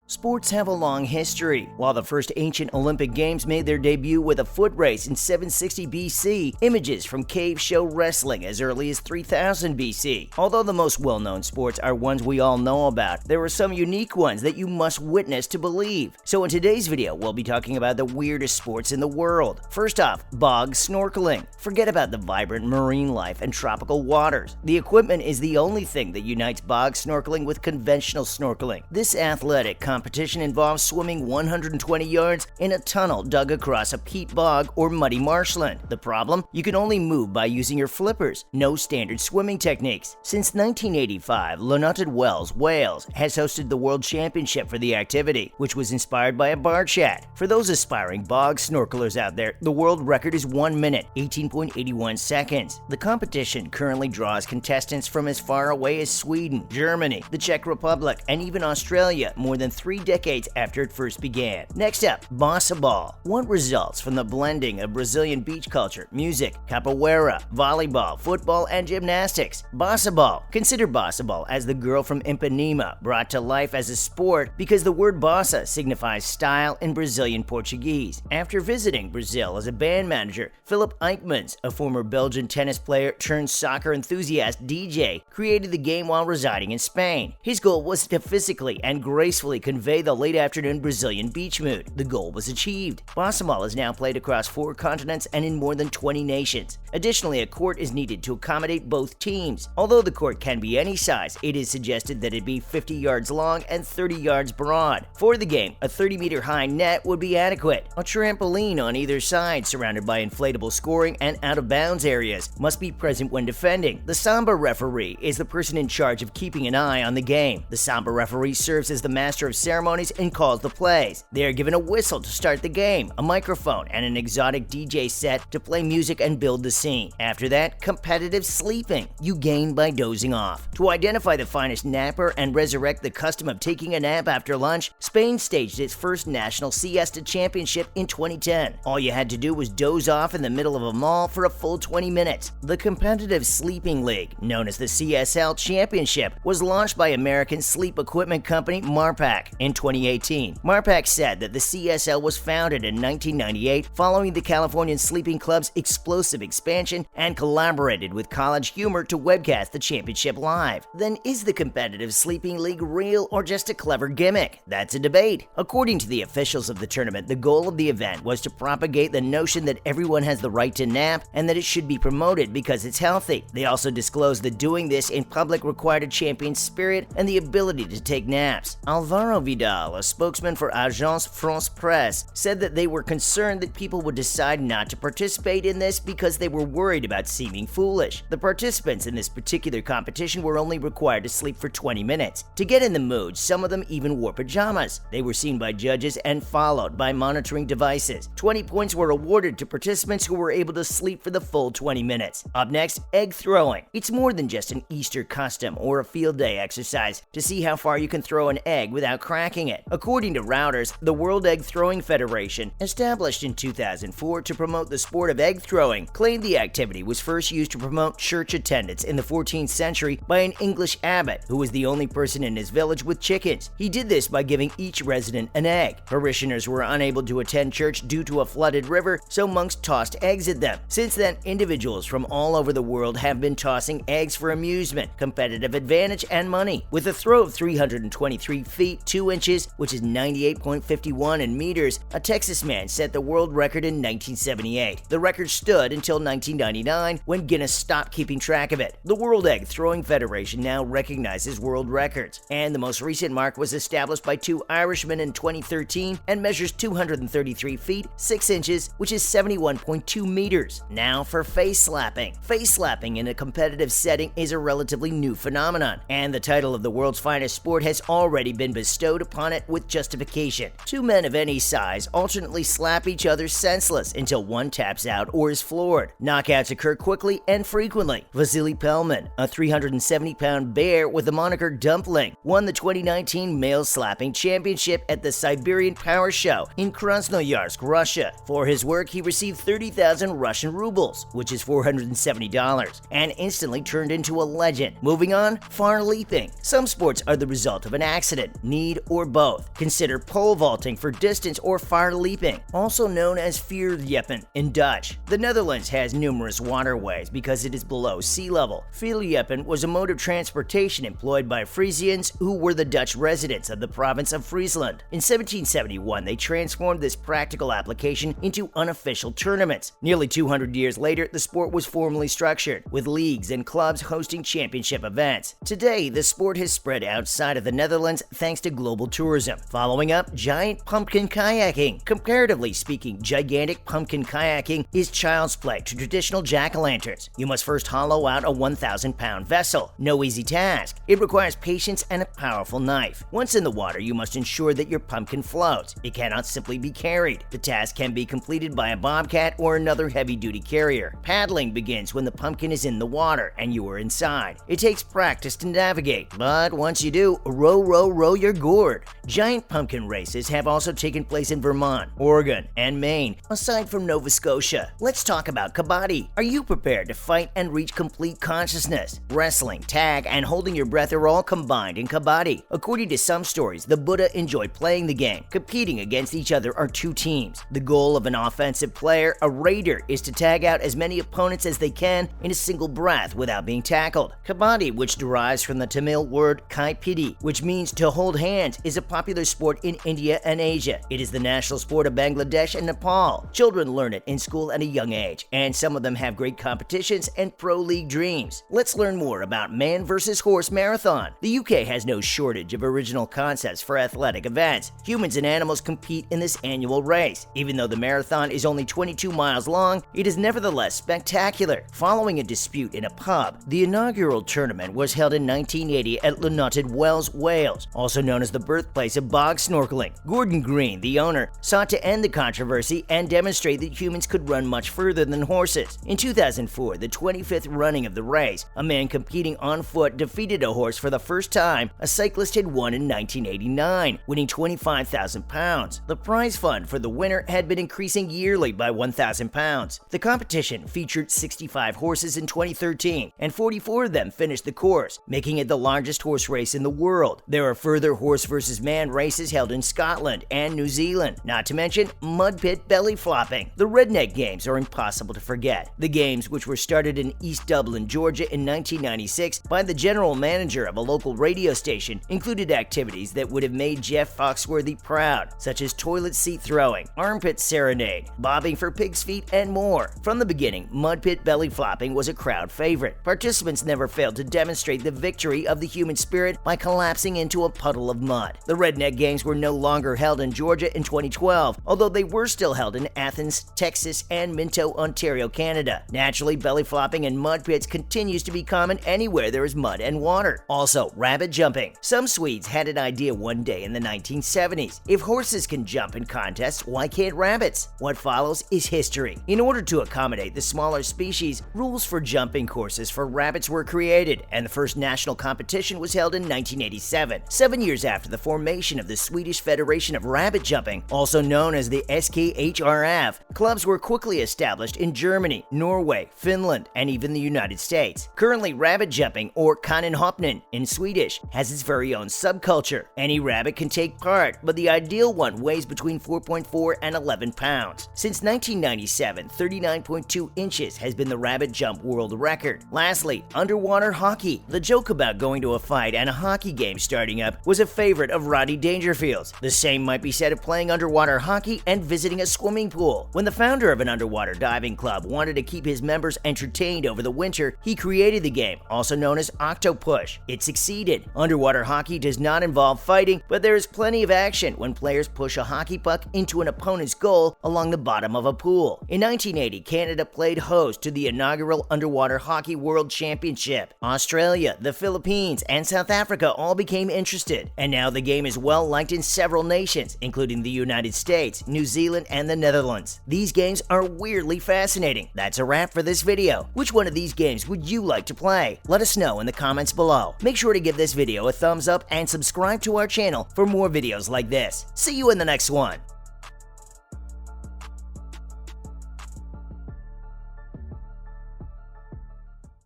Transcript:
Sports have a long history. While the first ancient Olympic Games made their debut with a foot race in 760 BC, images from caves show wrestling as early as 3000 BC. Although the most well-known sports are ones we all know about, there are some unique ones that you must witness to believe. So in today's video, we'll be talking about the weirdest sports in the world. First off, bog snorkeling. Forget about the vibrant marine life and tropical waters. The equipment is the only thing that unites bog snorkeling with conventional snorkeling. This athletic competition involves swimming 120 yards in a tunnel dug across a peat bog or muddy marshland. The problem? You can only move by using your flippers. No standard swimming techniques. Since 1985, Lunatted Wells, Wales, has hosted the World Championship for the activity, which was inspired by a bar chat. For those aspiring bog snorkelers out there, the world record is 1 minute, 18.81 seconds. The competition currently draws contestants from as far away as Sweden, Germany, the Czech Republic, and even Australia, more than 3 decades after it first began. Next up, bossa ball. What results from the blending of Brazilian beach culture, music, capoeira, volleyball, football, and gymnastics. Bossa ball. Consider bossa ball as the girl from Ipanema brought to life as a sport because the word bossa signifies style in Brazilian Portuguese. After visiting Brazil as a band manager, Philip Eichmans, a former Belgian tennis player turned soccer enthusiast DJ, created the game while residing in Spain. His goal was to physically and gracefully convey the late afternoon Brazilian beach mood. The goal was achieved. Bossa ball is now played across 4 continents and in more than 20 nations. Additionally, a court is needed to accommodate both teams. Although the court can be any size, it is suggested that it be 50 yards long and 30 yards broad. For the game, a 30-meter high net would be adequate. A trampoline on either side, surrounded by inflatable scoring and out-of-bounds areas, must be present when defending. The samba referee is the person in charge of keeping an eye on the game. The samba referee serves as the master of ceremonies and calls the plays. They are given a whistle to start the game, a microphone, and an exotic DJ set to play music and build the scene. After that, competitive sleeping. You gain by dozing off. To identify the finest napper and resurrect the custom of taking a nap after lunch, Spain staged its first national siesta championship in 2010. All you had to do was doze off in the middle of a mall for a full 20 minutes. The competitive sleeping league, known as the CSL Championship, was launched by American sleep equipment company Marpac in 2018. Marpac said that the CSL was founded in 1998 following the Californian Sleeping Club's explosive expansion and collaborated with College Humor to webcast the championship live. Then is the competitive sleeping league real or just a clever gimmick? That's a debate. According to the officials of the tournament, the goal of the event was to propagate the notion that everyone has the right to nap and that it should be promoted because it's healthy. They also disclosed that doing this in public required a champion's spirit and the ability to take naps. Alvaro Vidal, a spokesman for Agence France Presse, said that they were concerned that people would decide not to participate in this because they were worried about seeming foolish. The participants in this particular competition were only required to sleep for 20 minutes. To get in the mood, some of them even wore pajamas. They were seen by judges and followed by monitoring devices. 20 points were awarded to participants who were able to sleep for the full 20 minutes. Up next, egg throwing. It's more than just an Easter custom or a field day exercise to see how far you can throw an egg without cracking it. According to Reuters, the World Egg Throwing Federation, established in 2004 to promote the sport of egg throwing, claimed the activity was first used to promote church attendance in the 14th century by an English abbot who was the only person in his village with chickens. He did this by giving each resident an egg. Parishioners were unable to attend church due to a flooded river, so monks tossed eggs at them. Since then, individuals from all over the world have been tossing eggs for amusement, competitive advantage, and money. With a throw of 323 feet 2 inches, which is 98.51 in meters, a Texas man set the world record in 1978. The record stood until 1999 when Guinness stopped keeping track of it. The World Egg Throwing Federation now recognizes world records, and the most recent mark was established by 2 Irishmen in 2013 and measures 233 feet 6 inches, which is 71.2 meters. Now for face slapping. Face slapping in a competitive setting is a relatively new phenomenon, and the title of the world's finest sport has already been bestowed upon it with justification. 2 men of any size alternately slap each other senseless until one taps out or is floored. Knockouts occur quickly and frequently. Vasily Pelman, a 370-pound bear with the moniker Dumpling, won the 2019 Male Slapping Championship at the Siberian Power Show in Krasnoyarsk, Russia. For his work, he received 30,000 Russian rubles, which is $470, and instantly turned into a legend. Moving on, far leaping. Some sports are the result of an accident. Knees speed, or both. Consider pole vaulting for distance or fire leaping, also known as vuurjeppen in Dutch. The Netherlands has numerous waterways because it is below sea level. Vuurjeppen was a mode of transportation employed by Frisians who were the Dutch residents of the province of Friesland. In 1771, they transformed this practical application into unofficial tournaments. Nearly 200 years later, the sport was formally structured, with leagues and clubs hosting championship events. Today, the sport has spread outside of the Netherlands thanks to global tourism. Following up, giant pumpkin kayaking. Comparatively speaking, gigantic pumpkin kayaking is child's play to traditional jack-o'-lanterns. You must first hollow out a 1,000-pound vessel. No easy task. It requires patience and a powerful knife. Once in the water, you must ensure that your pumpkin floats. It cannot simply be carried. The task can be completed by a bobcat or another heavy-duty carrier. Paddling begins when the pumpkin is in the water and you are inside. It takes practice to navigate, but once you do, row, row, row your gourd. Giant pumpkin races have also taken place in Vermont, Oregon, and Maine, aside from Nova Scotia. Let's talk about kabaddi. Are you prepared to fight and reach complete consciousness? Wrestling, tag, and holding your breath are all combined in kabaddi. According to some stories, the Buddha enjoyed playing the game. Competing against each other are two teams. The goal of an offensive player, a raider, is to tag out as many opponents as they can in a single breath without being tackled. Kabaddi, which derives from the Tamil word kai pidi, which means to hold hands, is a popular sport in India and Asia. It is the national sport of Bangladesh and Nepal. Children learn it in school at a young age, and some of them have great competitions and pro league dreams. Let's learn more about man versus horse marathon. The UK has no shortage of original concepts for athletic events. Humans and animals compete in this annual race. Even though the marathon is only 22 miles long, it is nevertheless spectacular. Following a dispute in a pub, the inaugural tournament was held in 1980 at Llanotted Wells, Wales, also known as the birthplace of bog snorkeling. Gordon Green, the owner, sought to end the controversy and demonstrate that humans could run much further than horses. In 2004, the 25th running of the race, a man competing on foot defeated a horse for the first time a cyclist had won in 1989, winning £25,000. The prize fund for the winner had been increasing yearly by £1,000. The competition featured 65 horses in 2013, and 44 of them finished the course, making it the largest horse race in the world. There are further horse versus man races held in Scotland and New Zealand, not to mention mud pit belly flopping. The Redneck Games are impossible to forget. The games, which were started in East Dublin, Georgia in 1996 by the general manager of a local radio station, included activities that would have made Jeff Foxworthy proud, such as toilet seat throwing, armpit serenade, bobbing for pig's feet, and more. From the beginning, mud pit belly flopping was a crowd favorite. Participants never failed to demonstrate the victory of the human spirit by collapsing into a puddle of mud. The Redneck Games were no longer held in Georgia in 2012, although they were still held in Athens, Texas, and Minto, Ontario, Canada. Naturally, belly flopping and mud pits continues to be common anywhere there is mud and water. Also, rabbit jumping. Some Swedes had an idea one day in the 1970s. If horses can jump in contests, why can't rabbits? What follows is history. In order to accommodate the smaller species, rules for jumping courses for rabbits were created, and the first national competition was held in 1987, 7 years after the formation of the Swedish Federation of Rabbit Jumping, also known as the SKHRF. Clubs were quickly established in Germany, Norway, Finland, and even the United States. Currently, rabbit jumping, or kannenhoppning in Swedish, has its very own subculture. Any rabbit can take part, but the ideal one weighs between 4.4 and 11 pounds. Since 1997, 39.2 inches has been the rabbit jump world record. Lastly, underwater hockey. The joke about going to a fight and a hockey game starting up was a favorite of Rodney Dangerfield's. The same might be said of playing underwater hockey and visiting a swimming pool. When the founder of an underwater diving club wanted to keep his members entertained over the winter, he created the game, also known as Octopush. It succeeded. Underwater hockey does not involve fighting, but there is plenty of action when players push a hockey puck into an opponent's goal along the bottom of a pool. In 1980, Canada played host to the inaugural Underwater Hockey World Championship. Australia, the Philippines, and South Africa all became interested, and now the game is well liked in several nations, including the United States, New Zealand, and the Netherlands. These games are weirdly fascinating. That's a wrap for this video. Which one of these games would you like to play? Let us know in the comments below. Make sure to give this video a thumbs up and subscribe to our channel for more videos like this. See you in the next one.